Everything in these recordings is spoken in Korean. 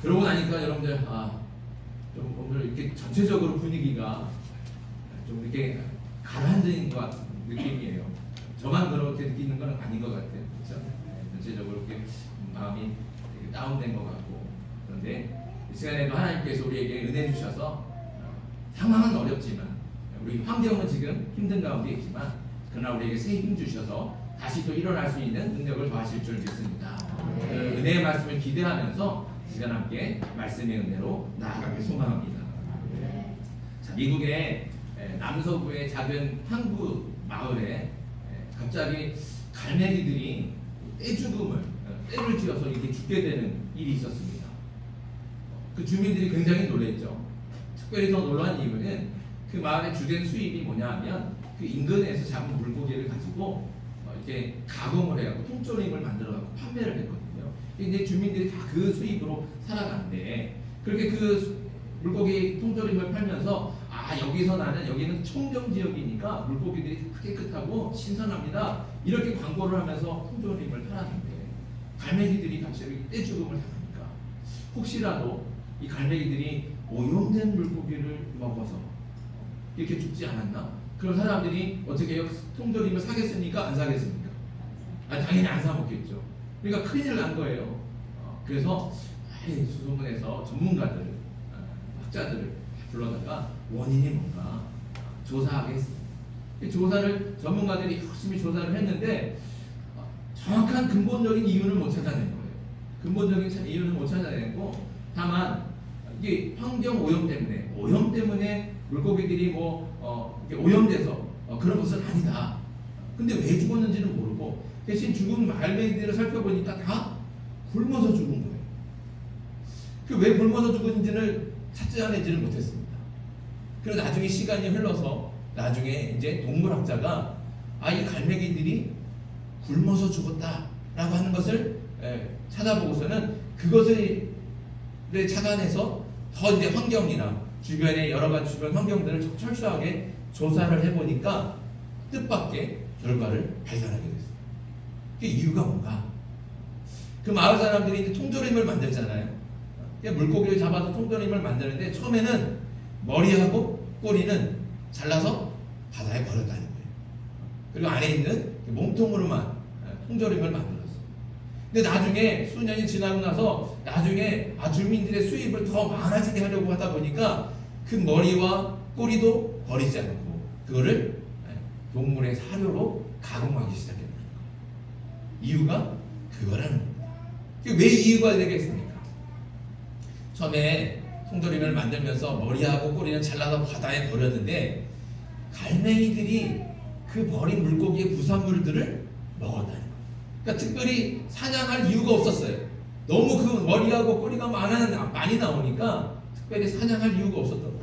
그러고 나니까 여러분들 좀 오늘 이렇게 전체적으로 분위기가 좀 이렇게 가라앉은 것 같은 느낌이에요. 저만 그렇게 느끼는 건 아닌 것 같아요. 그렇죠? 전체적으로 이렇게 마음이 되게 다운된 것 같고. 그런데 이 시간에도 하나님께서 우리에게 은혜 주셔서 상황은 어렵지만 우리 환경은 지금 힘든 가운데 있지만 그러나 우리에게 새 힘 주셔서 다시 또 일어날 수 있는 능력을 더하실 줄 믿습니다. 그 은혜의 말씀을 기대하면서 시간 함께 말씀의 은혜로 나아가길 소망합니다. 자, 미국의 남서부의 작은 항구 마을에 갑자기 갈매기들이 떼를 지어서 이렇게 죽게 되는 일이 있었습니다. 그 주민들이 굉장히 놀랐죠. 특별히 더 놀란 이유는 그 마을의 주된 수입이 뭐냐 하면 그 인근에서 잡은 물고기를 가지고 이렇게 가공을 해갖고 통조림을 만들어갖고 판매를 했거든요. 근데 주민들이 다 그 수입으로 살아가는데 그렇게 그 물고기 통조림을 팔면서 여기서 나는 여기는 청정 지역이니까 물고기들이 깨끗하고 신선합니다. 이렇게 광고를 하면서 통조림을 팔았는데 갈매기들이 갑자기 떼죽음을 당하니까 혹시라도 이 갈매기들이 오염된 물고기를 먹어서 이렇게 죽지 않았나? 그럼 사람들이 어떻게 해요? 통조림을 사겠습니까? 안 사겠습니까? 당연히 안 사 먹겠죠. 그러니까 큰일 난 거예요. 그래서 수소문에서 전문가들, 학자들을 불러다가 원인이 뭔가 조사하겠습니다. 전문가들이 열심히 조사를 했는데 정확한 근본적인 이유는 못 찾아낸 거예요. 근본적인 이유는 못 찾아내고 다만 이게 환경 오염 때문에 물고기들이 이렇게 오염돼서 그런 것은 아니다. 근데 왜 죽었는지는 모르고 대신 죽은 갈매기들을 살펴보니까 다 굶어서 죽은 거예요. 그 왜 굶어서 죽은지를 찾아내지를 못했습니다. 그래서 나중에 시간이 흘러서 나중에 이제 동물학자가 이 갈매기들이 굶어서 죽었다라고 하는 것을 찾아보고서는 그것을 찾아내서 더 이제 환경이나 주변의 여러 가지 주변 환경들을 철저하게 조사를 해보니까 뜻밖의 결과를 발견하게 됐어요. 그 이유가 뭔가? 그 마을 사람들이 이제 통조림을 만들잖아요. 물고기를 잡아서 통조림을 만드는데 처음에는 머리하고 꼬리는 잘라서 바다에 버렸다는 거예요. 그리고 안에 있는 몸통으로만 통조림을 만들었어요. 근데 나중에 수년이 지나고 나서 나중에 주민들의 수입을 더 많아지게 하려고 하다 보니까 그 머리와 꼬리도 버리지 않고 그거를 동물의 사료로 가공하기 시작했다. 이유가 그거라는 겁니다. 왜 이유가 되겠습니까? 처음에 통조림을 만들면서 머리하고 꼬리는 잘라서 바다에 버렸는데 갈매기들이 그 버린 물고기의 부산물들을 먹었다는 거예요. 그러니까 특별히 사냥할 이유가 없었어요. 너무 그 머리하고 꼬리가 많이 나오니까 특별히 사냥할 이유가 없었던 거예요.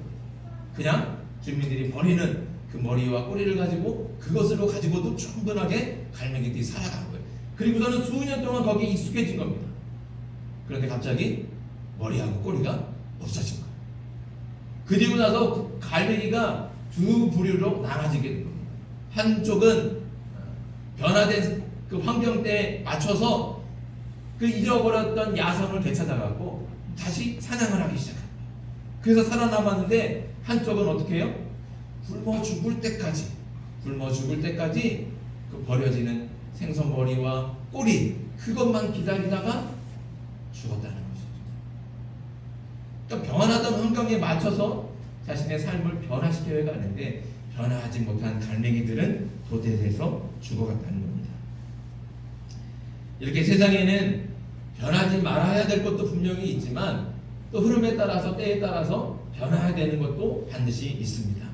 그냥 주민들이 버리는 그 머리와 꼬리를 가지고 그것으로 가지고도 충분하게 갈매기들이 살아간 거예요. 그리고서는 수년 동안 거기에 익숙해진 겁니다. 그런데 갑자기 머리하고 꼬리가 없어진 거예요. 그리고 나서 그 갈매기가 두 부류로 나눠지게 된 겁니다. 한쪽은 변화된 그 환경대에 맞춰서 그 잃어버렸던 야성을 되찾아가고 다시 사냥을 하기 시작합니다. 그래서 살아남았는데 한쪽은 어떻게 해요? 굶어 죽을 때까지 그 버려지는 생선 머리와 꼬리 그것만 기다리다가 죽었다는 것이죠. 그러니까 변화하던 환경에 맞춰서 자신의 삶을 변화시켜야 가는데 변화하지 못한 갈매기들은 도태돼서 죽어갔다는 겁니다. 이렇게 세상에는 변하지 말아야 될 것도 분명히 있지만 또 흐름에 따라서 때에 따라서 변화해야 되는 것도 반드시 있습니다.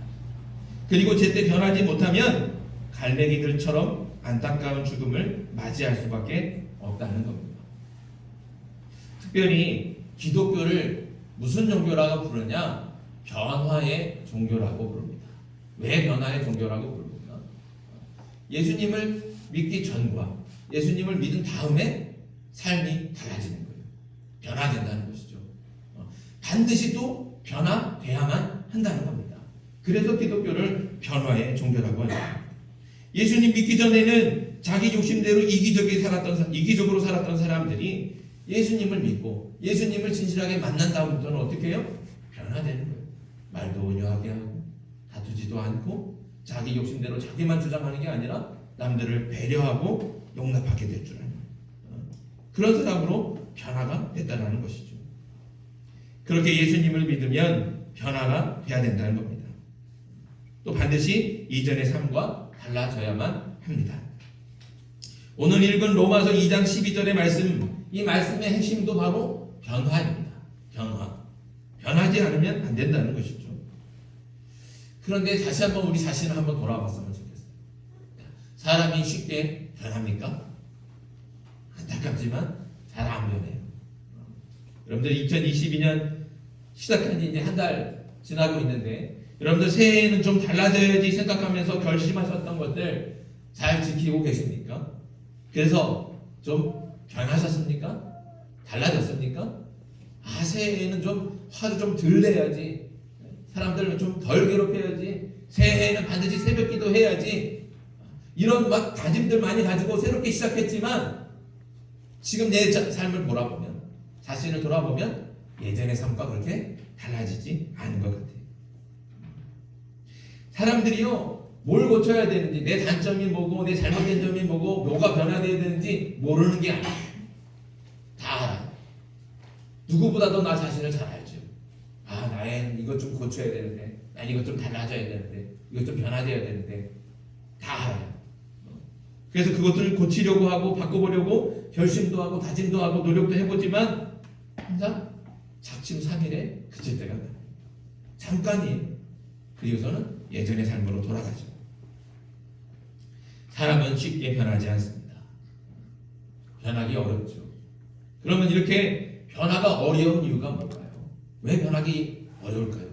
그리고 제때 변하지 못하면 갈매기들처럼 안타까운 죽음을 맞이할 수밖에 없다는 겁니다. 특별히 기독교를 무슨 종교라고 부르냐? 변화의 종교라고 부릅니다. 왜 변화의 종교라고 부릅니까? 예수님을 믿기 전과 예수님을 믿은 다음에 삶이 달라지는 거예요. 변화된다는 것이죠. 반드시 또 변화돼야만 한다는 겁니다. 그래서 기독교를 변화의 종교라고 합니다. 예수님 믿기 전에는 자기 욕심대로 이기적으로 살았던 사람들이 예수님을 믿고 예수님을 진실하게 만난 다음부터는 어떻게 해요? 변화되는 거예요. 말도 온유하게 하고 다투지도 않고 자기 욕심대로 자기만 주장하는 게 아니라 남들을 배려하고 용납하게 될 줄 아는 그런 사람으로 변화가 됐다는 것이죠. 그렇게 예수님을 믿으면 변화가 돼야 된다는 겁니다. 또 반드시 이전의 삶과 달라져야만 합니다. 오늘 읽은 로마서 2장 12절의 말씀, 이 말씀의 핵심도 바로 변화입니다. 변화. 변하지 않으면 안 된다는 것이죠. 그런데 다시 한번 우리 자신을 한번 돌아봤으면 좋겠어요. 사람이 쉽게 변합니까? 안타깝지만 잘 안 변해요. 여러분들 2022년 시작한 지 이제 한 달 지나고 있는데 여러분들 새해에는 좀 달라져야지 생각하면서 결심하셨던 것들 잘 지키고 계십니까? 그래서 좀 변하셨습니까? 달라졌습니까? 새해에는 좀 화도 좀 덜 내야지, 사람들을 좀 덜 괴롭혀야지, 새해에는 반드시 새벽기도 해야지, 이런 막 다짐들 많이 가지고 새롭게 시작했지만 지금 내 삶을 돌아보면, 자신을 돌아보면 예전의 삶과 그렇게 달라지지 않은 것 같아요. 사람들이요, 뭘 고쳐야 되는지, 내 단점이 뭐고 내 잘못된 점이 뭐고 뭐가 변화되어야 되는지 모르는 게 아니에요. 다 알아요. 누구보다도 나 자신을 잘 알죠. 나의 이것 좀 고쳐야 되는데, 난 이것 좀 달라져야 되는데, 이것 좀 변화되어야 되는데, 다 알아요. 그래서 그것들을 고치려고 하고 바꿔보려고 결심도 하고 다짐도 하고 노력도 해보지만 항상 작심삼일에 그칠 때가 나요. 잠깐이에요. 그리고서는 예전의 삶으로 돌아가죠. 사람은 쉽게 변하지 않습니다. 변하기 어렵죠. 그러면 이렇게 변화가 어려운 이유가 뭘까요? 왜 변하기 어려울까요?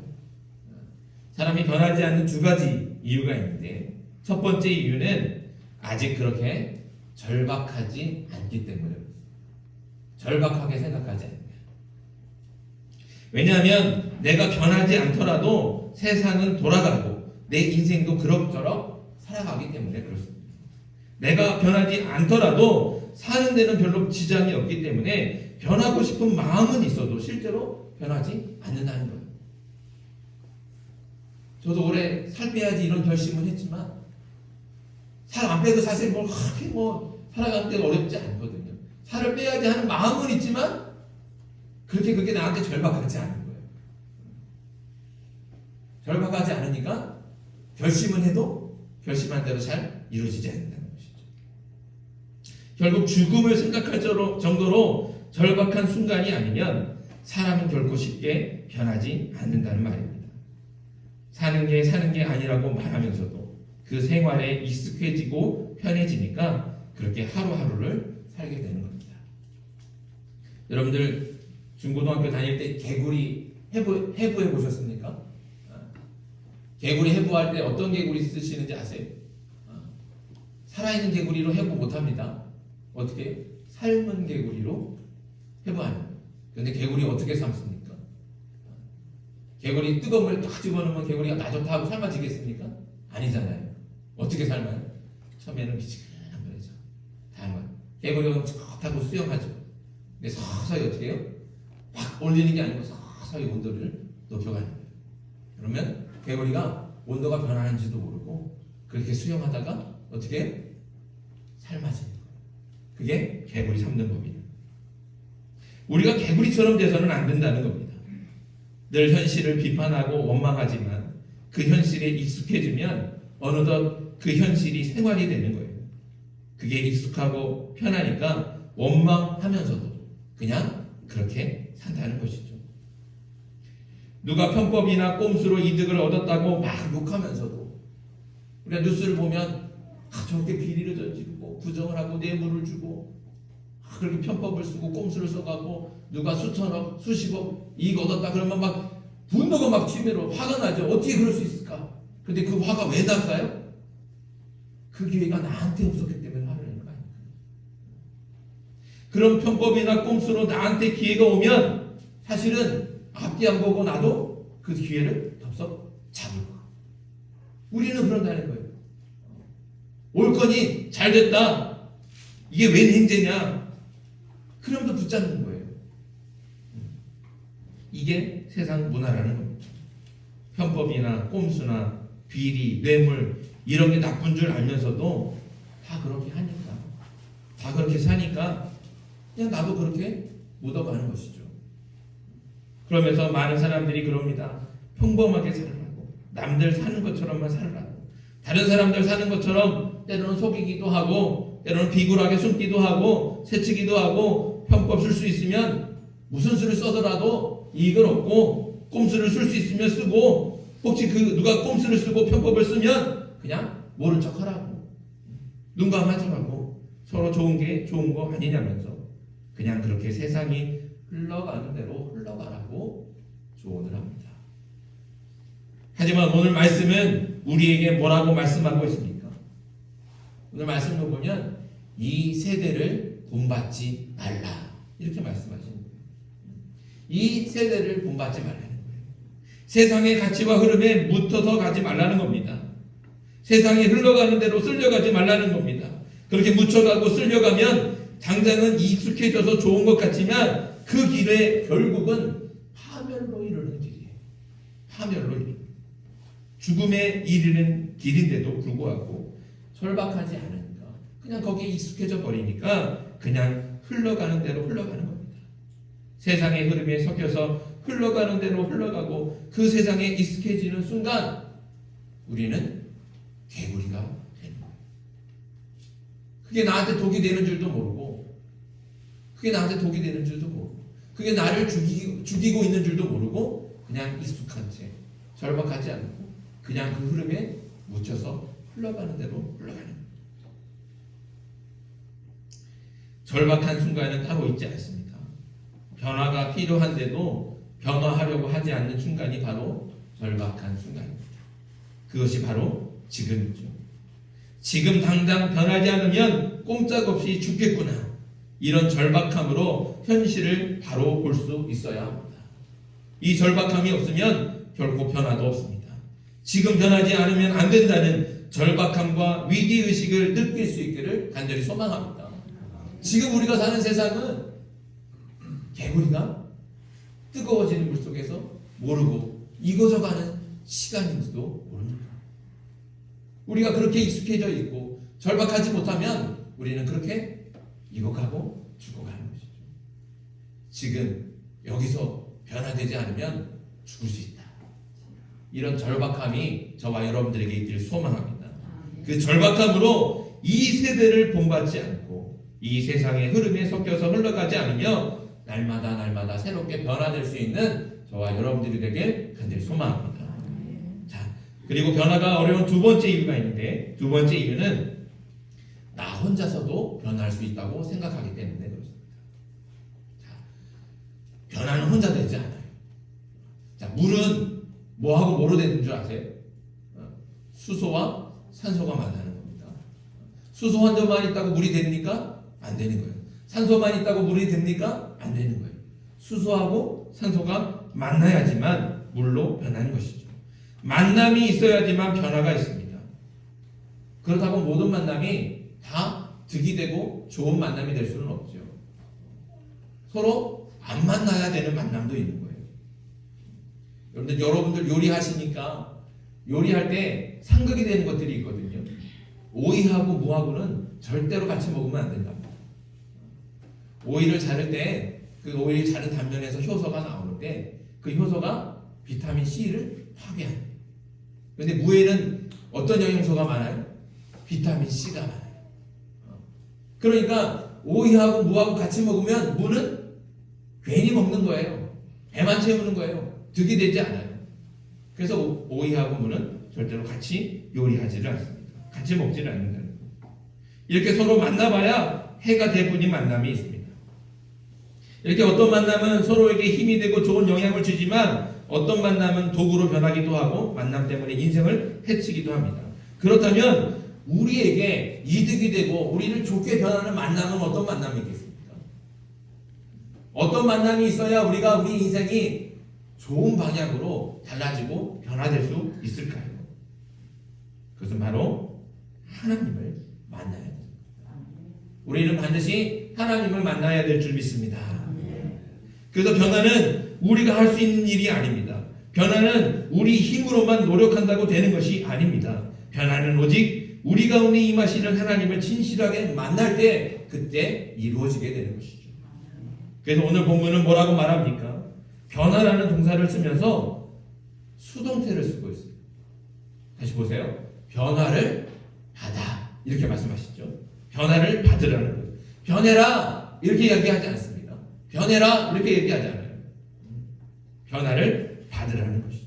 사람이 변하지 않는 두 가지 이유가 있는데, 첫 번째 이유는 아직 그렇게 절박하지 않기 때문에 그렇습니다. 절박하게 생각하지 않는 거예요. 왜냐하면 내가 변하지 않더라도 세상은 돌아가고 내 인생도 그럭저럭 살아가기 때문에 그렇습니다. 내가 변하지 않더라도 사는 데는 별로 지장이 없기 때문에 변하고 싶은 마음은 있어도 실제로 변하지 않는다는 거예요. 저도 올해 살 빼야지 이런 결심을 했지만 살 안 빼도 사실 그렇게 살아가는 데가 어렵지 않거든요. 살을 빼야지 하는 마음은 있지만 그게 나한테 절박하지 않은 거예요. 절박하지 않으니까 결심은 해도 결심한 대로 잘 이루어지지 않는다는 것이죠. 결국 죽음을 생각할 정도로 절박한 순간이 아니면 사람은 결코 쉽게 변하지 않는다는 말입니다. 사는 게 아니라고 말하면서도 그 생활에 익숙해지고 편해지니까 그렇게 하루하루를 살게 되는 겁니다. 여러분들 중고등학교 다닐 때 개구리 해부해 보셨습니까? 개구리 해부할 때 어떤 개구리 쓰시는지 아세요? 살아있는 개구리로 해부 못합니다. 어떻게? 삶은 개구리로 해부하는 거예요. 그런데 개구리 어떻게 삶습니까? 개구리 뜨거운 물 딱 집어넣으면 개구리가 나 좋다 하고 삶아지겠습니까? 아니잖아요. 어떻게 삶아요? 처음에는 미지근한 거죠. 다만 개구리가 좋다고 수영하죠. 근데 서서히 어떻게 해요? 막 올리는 게 아니고 서서히 온도를 높여가는 거예요. 그러면 개구리가 온도가 변하는지도 모르고 그렇게 수영하다가 어떻게 해요? 삶아지는 거예요. 그게 개구리 삶는 법이에요. 우리가 개구리처럼 돼서는 안 된다는 겁니다. 늘 현실을 비판하고 원망하지만 그 현실에 익숙해지면 어느덧 그 현실이 생활이 되는 거예요. 그게 익숙하고 편하니까 원망하면서도 그냥 그렇게 산다는 것이죠. 누가 편법이나 꼼수로 이득을 얻었다고 막 욕하면서도 우리가 뉴스를 보면 저렇게 비리를 저지르고 부정을 하고 뇌물을 주고 그렇게 편법을 쓰고 꼼수를 써가고 누가 수천억 수십억 이익 얻었다 그러면 막 분노가 막 치밀어 화가 나죠. 어떻게 그럴 수 있을까? 근데 그 화가 왜 날까요? 그 기회가 나한테 없었기 때문에 화를 내는 거 아닙니까? 그런 편법이나 꼼수로 나한테 기회가 오면 사실은 앞뒤 안 보고 나도 그 기회를 덥석 잡을 거야. 우리는 그런다는 거예요. 올 거니 잘 됐다. 이게 웬 행제냐? 그러면서 붙잡는 거예요. 이게 세상 문화라는 겁니다. 편법이나 꼼수나 비리, 뇌물 이런 게 나쁜 줄 알면서도 다 그렇게 하니까, 다 그렇게 사니까 그냥 나도 그렇게 묻어가는 것이죠. 그러면서 많은 사람들이 그럽니다. 평범하게 살라고, 남들 사는 것처럼만 살라고, 다른 사람들 사는 것처럼 때로는 속이기도 하고, 때로는 비굴하게 숨기도 하고, 새치기도 하고, 편법 쓸 수 있으면 무슨 수를 써더라도 이익을 얻고, 꼼수를 쓸 수 있으면 쓰고, 혹시 누가 꼼수를 쓰고 편법을 쓰면 그냥 모른 척 하라고, 눈 감아주라고, 서로 좋은 게 좋은 거 아니냐면서 그냥 그렇게 세상이 흘러가는 대로 흘러가라고 조언을 합니다. 하지만 오늘 말씀은 우리에게 뭐라고 말씀하고 있습니까? 오늘 말씀을 보면 이 세대를 본받지 말라 이렇게 말씀하시는 거예요. 이 세대를 본받지 말라는 거예요. 세상의 가치와 흐름에 묻혀서 가지 말라는 겁니다. 세상이 흘러가는 대로 쓸려가지 말라는 겁니다. 그렇게 묻혀가고 쓸려가면 당장은 익숙해져서 좋은 것 같지만 그 길에 결국은 파멸로 이르는 길이에요. 파멸로 이르는 죽음에 이르는 길인데도 불구하고 절박하지 않으니까 그냥 거기에 익숙해져 버리니까 그냥 흘러가는 대로 흘러가는 겁니다. 세상의 흐름에 섞여서 흘러가는 대로 흘러가고 그 세상에 익숙해지는 순간 우리는 개구리가 되는 거예요. 그게 나한테 독이 되는 줄도 모르고, 그게 나한테 독이 되는 줄도 모르고, 그게 나를 죽이고 있는 줄도 모르고 그냥 익숙한 채 절박하지 않고 그냥 그 흐름에 묻혀서 흘러가는 대로 흘러가는 거예요. 절박한 순간은 따로 있지 않습니다. 변화가 필요한데도 변화하려고 하지 않는 순간이 바로 절박한 순간입니다. 그것이 바로 지금이죠. 지금 당장 변하지 않으면 꼼짝없이 죽겠구나. 이런 절박함으로 현실을 바로 볼 수 있어야 합니다. 이 절박함이 없으면 결코 변화도 없습니다. 지금 변하지 않으면 안 된다는 절박함과 위기의식을 느낄 수 있기를 간절히 소망합니다. 지금 우리가 사는 세상은 개구리가 뜨거워지는 물 속에서 모르고 익어져가는 시간인지도 모릅니다. 우리가 그렇게 익숙해져 있고 절박하지 못하면 우리는 그렇게 익어가고 죽어가는 것이죠. 지금 여기서 변화되지 않으면 죽을 수 있다. 이런 절박함이 저와 여러분들에게 있기를 소망합니다. 그 절박함으로 이 세대를 본받지 않고 이 세상의 흐름에 섞여서 흘러가지 않으며 날마다 새롭게 변화될 수 있는 저와 여러분들이 되길 간절히 소망합니다. 자, 그리고 변화가 어려운 두 번째 이유가 있는데, 두 번째 이유는 나 혼자서도 변할 수 있다고 생각하기 때문에 그렇습니다. 자, 변화는 혼자 되지 않아요. 자, 물은 뭐하고 뭐로 되는 줄 아세요? 수소와 산소가 만나는 겁니다. 수소 한 점만 있다고 물이 됩니까? 안 되는 거예요. 산소만 있다고 물이 됩니까? 안 되는 거예요. 수소하고 산소가 만나야지만 물로 변하는 것이죠. 만남이 있어야지만 변화가 있습니다. 그렇다고 모든 만남이 다 득이 되고 좋은 만남이 될 수는 없죠. 서로 안 만나야 되는 만남도 있는 거예요. 여러분들 요리하시니까 요리할 때 상극이 되는 것들이 있거든요. 오이하고 무하고는 절대로 같이 먹으면 안 된답니다. 오이를 자를 때 그 오이를 자른 단면에서 효소가 나오는데 그 효소가 비타민 C를 파괴합니다. 그런데 무에는 어떤 영양소가 많아요? 비타민 C가 많아요. 그러니까 오이하고 무하고 같이 먹으면 무는 괜히 먹는 거예요. 배만 채우는 거예요. 득이 되지 않아요. 그래서 오이하고 무는 절대로 같이 요리하지를 않습니다. 같이 먹지를 않는다는 거예요. 이렇게 서로 만나봐야 해가 되분인 만남이 있습니다. 이렇게 어떤 만남은 서로에게 힘이 되고 좋은 영향을 주지만 어떤 만남은 도구로 변하기도 하고 만남 때문에 인생을 해치기도 합니다. 그렇다면 우리에게 이득이 되고 우리를 좋게 변하는 만남은 어떤 만남이겠습니까? 어떤 만남이 있어야 우리가 우리 인생이 좋은 방향으로 달라지고 변화될 수 있을까요? 그것은 바로 하나님을 만나야 됩니다. 우리는 반드시 하나님을 만나야 될 줄 믿습니다. 그래서 변화는 우리가 할 수 있는 일이 아닙니다. 변화는 우리 힘으로만 노력한다고 되는 것이 아닙니다. 변화는 오직 우리 가운데 임하시는 하나님을 진실하게 만날 때 그때 이루어지게 되는 것이죠. 그래서 오늘 본문은 뭐라고 말합니까? 변화라는 동사를 쓰면서 수동태를 쓰고 있어요. 다시 보세요. 변화를 받아. 이렇게 말씀하시죠. 변화를 받으라는 거예요. 변해라. 이렇게 얘기하지 않습니다. 변해라. 이렇게 얘기하지 않아요. 변화를 받으라는 것이죠.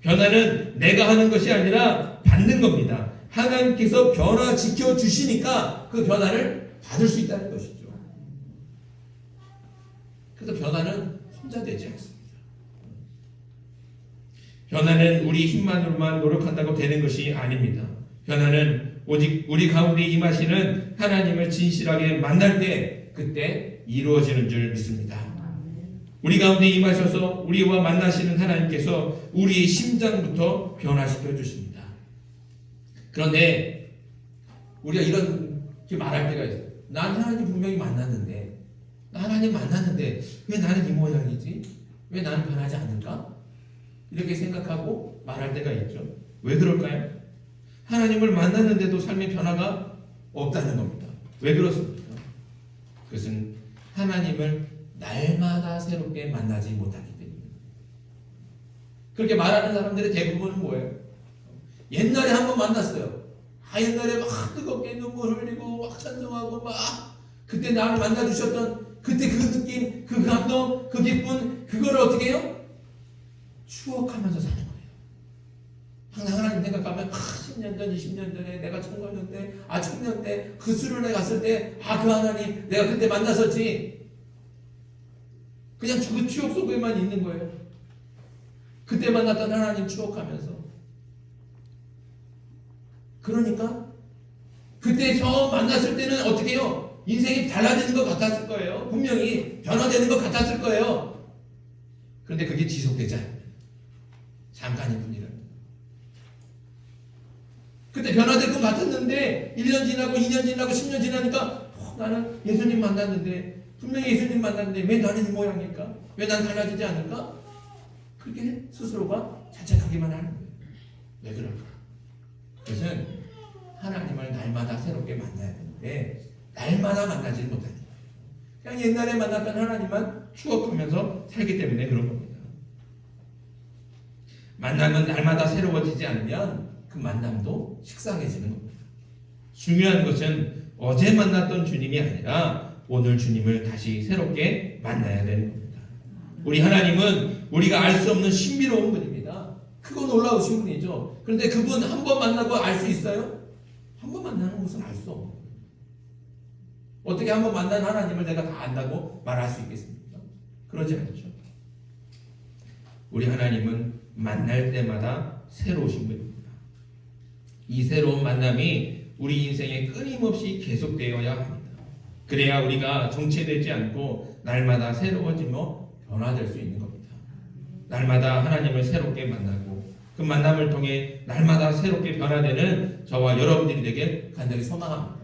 변화는 내가 하는 것이 아니라 받는 겁니다. 하나님께서 변화시켜 주시니까 그 변화를 받을 수 있다는 것이죠. 그래서 변화는 혼자 되지 않습니다. 변화는 우리 힘만으로만 노력한다고 되는 것이 아닙니다. 변화는 오직 우리 가운데 임하시는 하나님을 진실하게 만날 때 그때 이루어지는 줄 믿습니다. 우리 가운데 임하셔서 우리와 만나시는 하나님께서 우리의 심장부터 변화시켜 주십니다. 그런데 우리가 이렇게 말할 때가 있어요. 난 하나님 분명히 만났는데, 나 하나님 만났는데 왜 나는 이 모양이지? 왜 나는 변하지 않을까? 이렇게 생각하고 말할 때가 있죠. 왜 그럴까요? 하나님을 만났는데도 삶의 변화가 없다는 겁니다. 왜 그렇습니까? 그것은 하나님을 날마다 새롭게 만나지 못하기 때문입니다. 그렇게 말하는 사람들의 대부분은 뭐예요? 옛날에 한번 만났어요. 옛날에 막 뜨겁게 눈물 흘리고 막 찬송하고 막 그때 나를 만나주셨던 그때 그 느낌, 그 감동, 그 기쁨 그거를 어떻게 해요? 추억하면서 사는 거예요. 항상 하나님 생각하면 10년 전, 20년 전에 내가 청소년 때, 청년 때 그 수련회 갔을 때 그 하나님 내가 그때 만났었지. 그냥 그 추억 속에만 있는 거예요. 그때 만났던 하나님 추억하면서. 그러니까 그때 처음 만났을 때는 어떻게 해요? 인생이 달라지는 것 같았을 거예요. 분명히 변화되는 것 같았을 거예요. 그런데 그게 지속되지 않아요. 잠깐일 뿐이랍니다. 그때 변화될 것 같았는데 1년 지나고 2년 지나고 10년 지나니까 나는 예수님 만났는데 분명히 예수님 만났는데 왜 나는 이 모양일까? 왜 난 달라지지 않을까? 그렇게 스스로가 자책하기만 하는 거예요. 왜 그럴까? 그것은 하나님을 날마다 새롭게 만나야 되는데 날마다 만나지 못하는 거예요. 그냥 옛날에 만났던 하나님만 추억하면서 살기 때문에 그런 겁니다. 만남은 날마다 새로워지지 않으면 그 만남도 식상해지는 겁니다. 중요한 것은 어제 만났던 주님이 아니라 오늘 주님을 다시 새롭게 만나야 되는 겁니다. 우리 하나님은 우리가 알 수 없는 신비로운 분입니다. 크고 놀라우신 분이죠. 그런데 그분 한 번 만나고 알 수 있어요? 한 번 만나는 것은 알 수 없는 거예요. 어떻게 한 번 만난 하나님을 내가 다 안다고 말할 수 있겠습니까? 그러지 않죠. 우리 하나님은 만날 때마다 새로우신 분입니다. 이 새로운 만남이 우리 인생에 끊임없이 계속되어야 합니다. 그래야 우리가 정체되지 않고 날마다 새로워지며 변화될 수 있는 겁니다. 날마다 하나님을 새롭게 만나고 그 만남을 통해 날마다 새롭게 변화되는 저와 여러분들이 되길 간절히 소망합니다.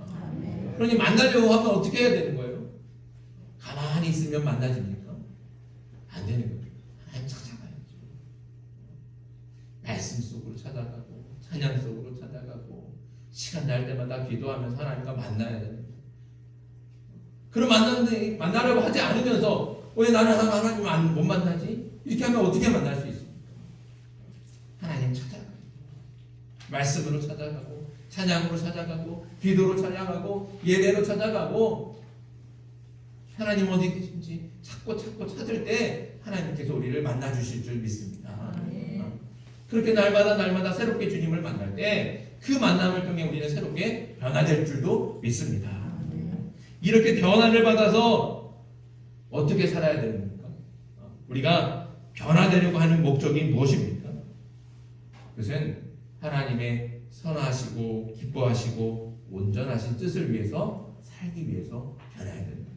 그러니 만나려고 하면 어떻게 해야 되는 거예요? 가만히 있으면 만나집니까? 안 되는 거예요. 하나님 찾아가야죠. 말씀 속으로 찾아가고 찬양 속으로 찾아가고 시간 날 때마다 기도하면서 하나님과 만나야 됩니다. 그럼 만나려고 하지 않으면서 왜 나는 하나님을 못 만나지? 이렇게 하면 어떻게 만날 수 있습니까? 하나님 찾아가고 말씀으로 찾아가고 찬양으로 찾아가고 기도로 찾아가고 예배로 찾아가고 하나님 어디 계신지 찾고 찾을 때 하나님께서 우리를 만나 주실 줄 믿습니다. 그렇게 날마다 새롭게 주님을 만날 때 그 만남을 통해 우리는 새롭게 변화될 줄도 믿습니다. 이렇게 변화를 받아서 어떻게 살아야 됩니까? 우리가 변화되려고 하는 목적이 무엇입니까? 그것은 하나님의 선하시고 기뻐하시고 온전하신 뜻을 위해서 살기 위해서 변해야 됩니다.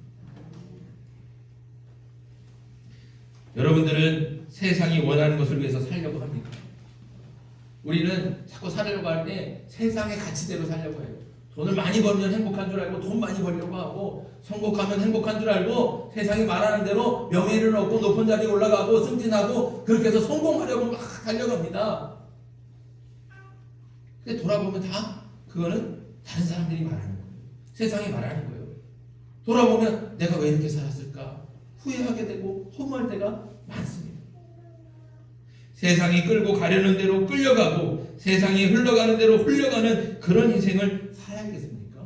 여러분들은 세상이 원하는 것을 위해서 살려고 합니까? 우리는 자꾸 살려고 할 때 세상의 가치대로 살려고 해요. 돈을 많이 벌면 행복한 줄 알고 돈 많이 벌려고 하고, 성공하면 행복한 줄 알고 세상이 말하는 대로 명예를 얻고 높은 자리에 올라가고 승진하고 그렇게 해서 성공하려고 막 달려갑니다. 근데 돌아보면 다 그거는 다른 사람들이 말하는 거예요. 세상이 말하는 거예요. 돌아보면 내가 왜 이렇게 살았을까 후회하게 되고 허무할 때가 많습니다. 세상이 끌고 가려는 대로 끌려가고 세상이 흘러가는 대로 흘러가는 그런 인생을 살아야겠습니까?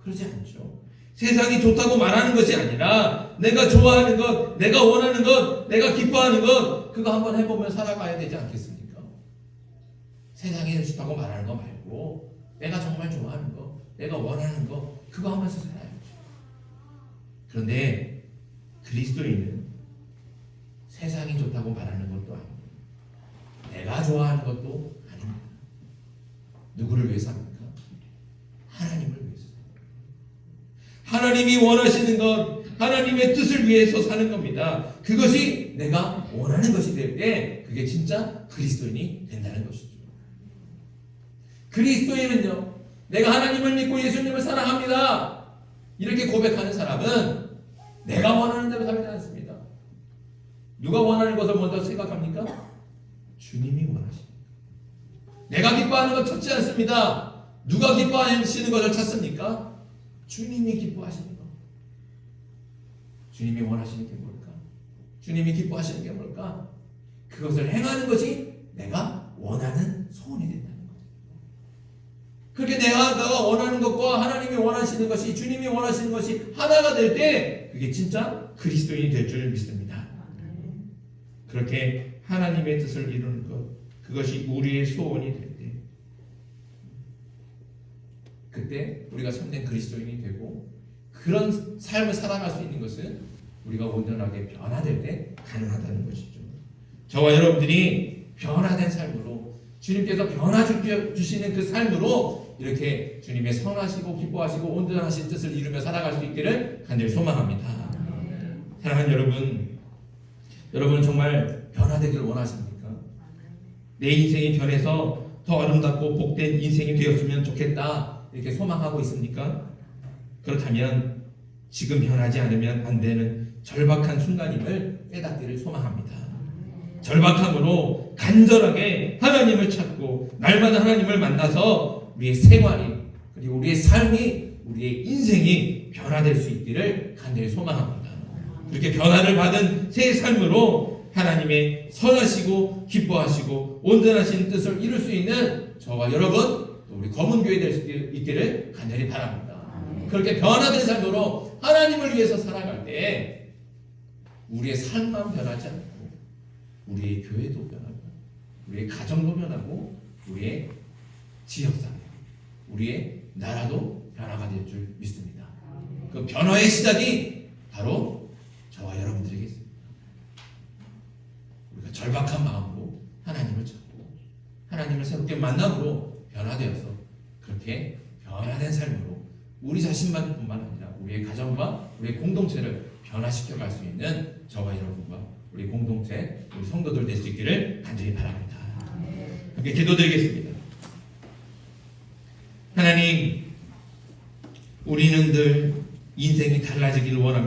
그러지 않죠. 세상이 좋다고 말하는 것이 아니라 내가 좋아하는 것, 내가 원하는 것, 내가 기뻐하는 것, 그거 한번 해보면 살아가야 되지 않겠습니까? 세상이 좋다고 말하는 거 말고 내가 정말 좋아하는 거, 내가 원하는 거, 그거 하면서 살아야죠. 그런데 그리스도인은 세상이 좋다고 말하는 것도 아니고 내가 좋아하는 것도 아닙니다. 누구를 위해서 합니까? 하나님을 위해서. 하나님이 원하시는 것, 하나님의 뜻을 위해서 사는 겁니다. 그것이 내가 원하는 것이 될 때 그게 진짜 그리스도인이 된다는 것이죠. 그리스도인은요, 내가 하나님을 믿고 예수님을 사랑합니다, 이렇게 고백하는 사람은 내가 원하는 대로 살지 않습니다. 누가 원하는 것을 먼저 생각합니까? 주님이 원하십니다. 내가 기뻐하는 것 찾지 않습니다. 누가 기뻐하시는 것을 찾습니까? 주님이 기뻐하시는 것. 주님이 원하시는 게 뭘까? 주님이 기뻐하시는 게 뭘까? 그것을 행하는 것이 내가 원하는 소원이 된다는 거죠. 그렇게 내가 원하는 것과 하나님이 원하시는 것이, 주님이 원하시는 것이 하나가 될 때 그게 진짜 그리스도인이 될 줄 믿습니다. 그렇게 하나님의 뜻을 이루는 것, 그것이 우리의 소원이 될 때, 그때 우리가 참된 그리스도인이 되고 그런 삶을 살아갈 수 있는 것은 우리가 온전하게 변화될 때 가능하다는 것이죠. 저와 여러분들이 변화된 삶으로, 주님께서 변화주시는 그 삶으로 이렇게 주님의 선하시고 기뻐하시고 온전하신 뜻을 이루며 살아갈 수 있기를 간절히 소망합니다. 사랑하는 여러분, 여러분은 정말 변화되기를 원하십니까? 내 인생이 변해서 더 아름답고 복된 인생이 되었으면 좋겠다, 이렇게 소망하고 있습니까? 그렇다면 지금 변하지 않으면 안 되는 절박한 순간임을 깨닫기를 소망합니다. 절박함으로 간절하게 하나님을 찾고 날마다 하나님을 만나서 우리의 생활이, 그리고 우리의 삶이, 우리의 인생이 변화될 수 있기를 간절히 소망합니다. 그렇게 변화를 받은 새 삶으로 하나님의 선하시고 기뻐하시고 온전하신 뜻을 이룰 수 있는 저와 여러분, 또 우리 검은교회 될 수 있기를 간절히 바랍니다. 그렇게 변화된 삶으로 하나님을 위해서 살아갈 때 우리의 삶만 변하지 않고 우리의 교회도 변하고 우리의 가정도 변하고 우리의 지역사회, 우리의 나라도 변화가 될 줄 믿습니다. 그 변화의 시작이 바로 저와 여러분들에게 있습니다. 우리가 절박한 마음으로 하나님을 찾고 하나님을 새롭게 만남으로 변화되어서 그렇게 변화된 삶으로 우리 자신만뿐만 아니라 우리의 가정과 우리의 공동체를 변화시켜 갈 수 있는 저와 여러분과 우리 공동체, 우리 성도들 될 수 있기를 간절히 바랍니다. 함께 기도드리겠습니다. 하나님, 우리는 늘 인생이 달라지기를 원합니다.